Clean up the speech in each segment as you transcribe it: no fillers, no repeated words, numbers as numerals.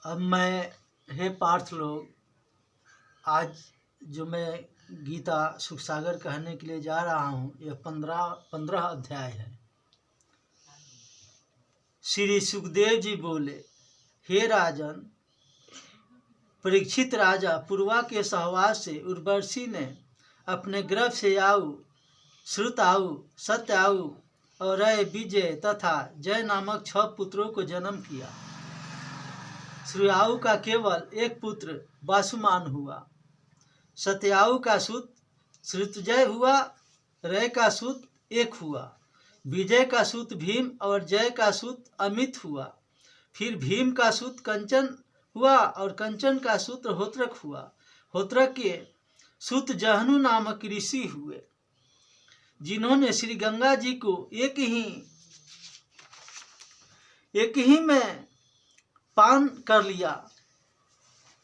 अब मैं, हे पार्थ लोग, आज जो मैं गीता सुखसागर कहने के लिए जा रहा हूँ, यह 15 अध्याय है। श्री सुखदेव जी बोले, हे राजन, परीक्षित राजा पूर्वा के सहवास से उर्वशी ने अपने गर्भ से आऊ, श्रुताऊ, सत्याऊ और रय, विजय तथा जय नामक 6 पुत्रों को जन्म किया। श्रुताऊ का केवल एक पुत्र वासुमान हुआ, सत्याऊ का सूत श्रुतजय हुआ, रय का सूत एक हुआ, विजय का सूत भीम और जय का सूत अमित हुआ। फिर भीम का सूत कंचन हुआ और कंचन का सूत होत्रक हुआ। होत्रक के सूत जहनु नामक ऋषि हुए, जिन्होंने श्री गंगा जी को एक ही में पान कर लिया,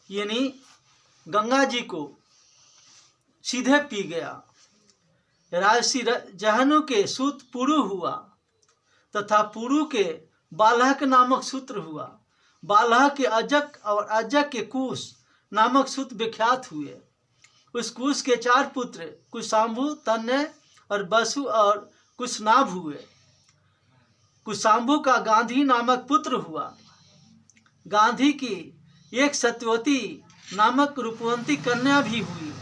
यानी गंगा जी को सीधे पी गया। राजसी जहनु के सूत पुरु हुआ तथा पुरु के बालहक नामक सूत्र हुआ। बालह के अजक और अजक के कुश नामक सूत विख्यात हुए। उस कुश के 4 पुत्र कुशाम्भु, तन्य और वसु और कुशनाभ हुए। कुशाम्भु का गांधी नामक पुत्र हुआ। गांधी की एक सत्यवती नामक रूपवंती कन्या भी हुई।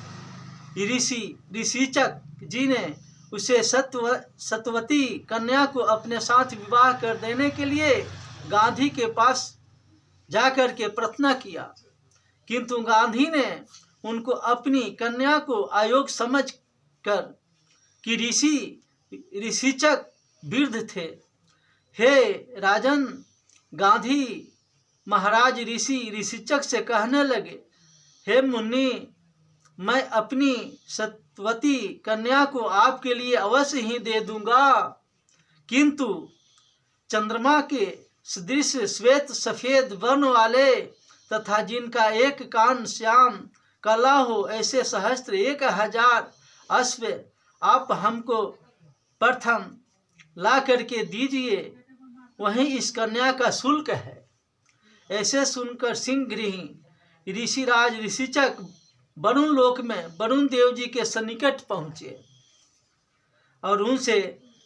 ऋषिचक जी ने उसे सत्यवती कन्या को अपने साथ विवाह कर देने के लिए गांधी के पास जाकर के प्रार्थना किया, किंतु गांधी ने उनको अपनी कन्या को अयोग्य समझकर कि ऋषिचक वृद्ध थे। हे राजन, गांधी महाराज ऋषिचक से कहने लगे, हे मुनि, मैं अपनी सत्यवती कन्या को आपके लिए अवश्य ही दे दूंगा, किंतु चंद्रमा के सदृश श्वेत सफेद वर्ण वाले तथा जिनका एक कान श्याम काला हो, ऐसे सहस्त्र 1000 अश्व आप हमको प्रथम ला करके दीजिए, वहीं इस कन्या का शुल्क है। ऐसे सुनकर सिंह गृही ऋषिराज ऋषिचक वरुण लोक में वरुण देव जी के सन्निकट पहुँचे और उनसे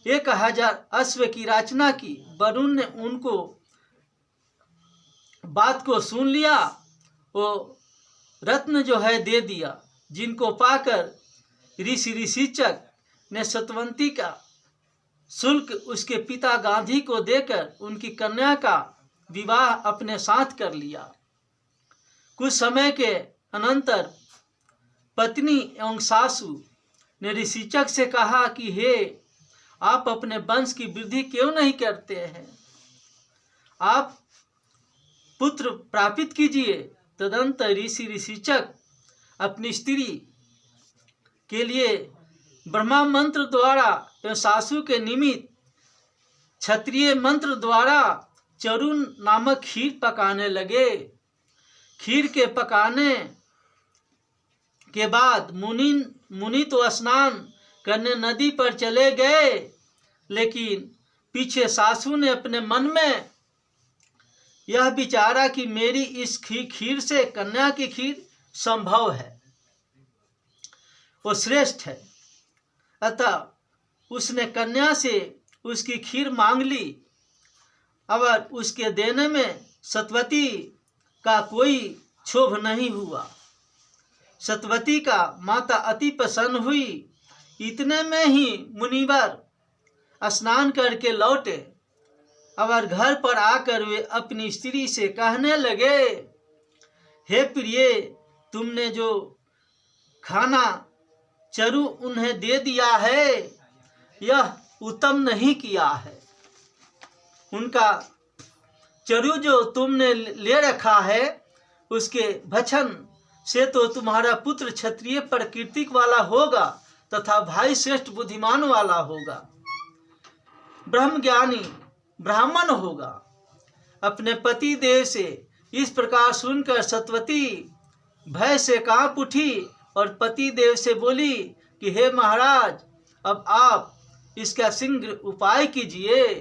1000 अश्व की याचना की। वरुण ने उनको बात को सुन लिया, वो रत्न जो है दे दिया, जिनको पाकर ऋषिचक ने सत्यवती का शुल्क उसके पिता गांधी को देकर उनकी कन्या का विवाह अपने साथ कर लिया। कुछ समय के अनंतर पत्नी एवं सासू ने ऋषिचक से कहा कि हे, आप अपने वंश की वृद्धि क्यों नहीं करते हैं? आप पुत्र प्रापित कीजिए। तदंतर ऋषिचक अपनी स्त्री के लिए ब्रह्मा मंत्र द्वारा एवं सासू के निमित्त क्षत्रिय मंत्र द्वारा चरुन नामक खीर पकाने लगे। खीर के पकाने के बाद मुनि तो स्नान करने नदी पर चले गए, लेकिन पीछे सासू ने अपने मन में यह विचारा कि मेरी इस खीर से कन्या की खीर संभव है, वो श्रेष्ठ है। अतः उसने कन्या से उसकी खीर मांग ली, और उसके देने में सत्यवती का कोई क्षोभ नहीं हुआ। सत्यवती का माता अति प्रसन्न हुई। इतने में ही मुनिवर स्नान करके लौटे और घर पर आकर वे अपनी स्त्री से कहने लगे, हे प्रिय, तुमने जो खाना चरु उन्हें दे दिया है, यह उत्तम नहीं किया है। उनका चरु जो तुमने ले रखा है, उसके भक्षण से तो तुम्हारा पुत्र क्षत्रिय प्रकृति वाला होगा तथा भाई श्रेष्ठ बुद्धिमान वाला होगा, ब्रह्मज्ञानी ब्राह्मण होगा। अपने पति देव से इस प्रकार सुनकर सत्यवती भय से कांप उठी और पति देव से बोली कि हे महाराज, अब आप इसका शीघ्र उपाय कीजिए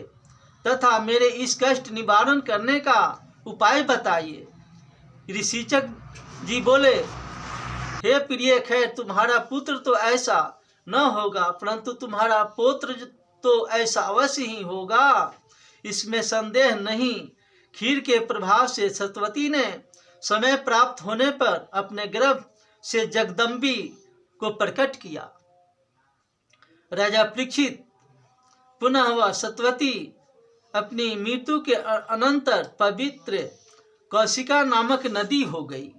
तथा मेरे इस कष्ट निवारण करने का उपाय बताइए। ऋषिचक जी बोले, हे प्रिय खैर, तुम्हारा पुत्र तो ऐसा न होगा, परंतु तुम्हारा पौत्र तो ऐसा अवश्य ही होगा, इसमें संदेह नहीं। खीर के प्रभाव से सतवती ने समय प्राप्त होने पर अपने गर्भ से जगदम्बी को प्रकट किया। राजा परीक्षित पुनः वह सतवती अपनी मृत्यु के अनंतर पवित्र कौशिका नामक नदी हो गई।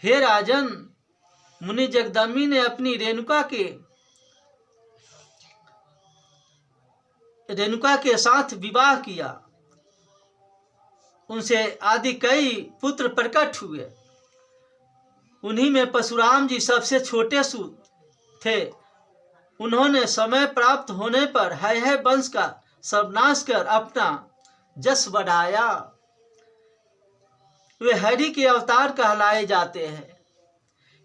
हे राजन, मुनि जगदम्बी ने अपनी रेणुका के साथ विवाह किया। उनसे आदि कई पुत्र प्रकट हुए। उन्हीं में परशुराम जी सबसे छोटे सूत थे। उन्होंने समय प्राप्त होने पर है वंश का सर्वनाश कर अपना जस बढ़ाया। वे हरि के अवतार कहलाए जाते हैं।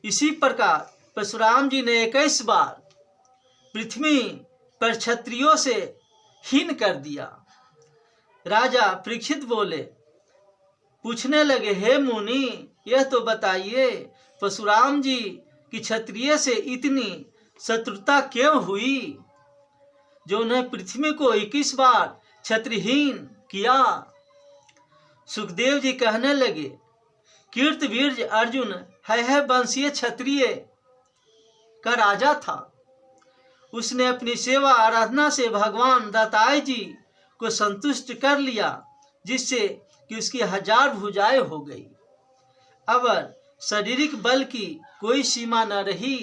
इसी प्रकार परशुराम जी ने 21 बार पृथ्वी पर क्षत्रियों से हीन कर दिया। राजा परीक्षित बोले, पूछने लगे, हे मुनि, यह तो बताइए परशुराम जी की क्षत्रिय से इतनी शत्रुता क्यों हुई, जो उन्हें पृथ्वी को 21 बार क्षत्रिहीन किया। सुखदेव जी कहने लगे, कीर्तवीर्य अर्जुन है वंशीय क्षत्रिय का राजा था। उसने अपनी सेवा आराधना से भगवान दत्तात्रेय जी को संतुष्ट कर लिया, जिससे कि उसकी 1000 भुजाएं हो गई। अब शारीरिक बल की कोई सीमा न रही।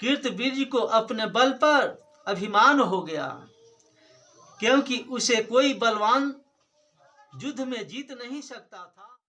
कीर्तवीर्य को अपने बल पर अभिमान हो गया, क्योंकि उसे कोई बलवान युद्ध में जीत नहीं सकता था।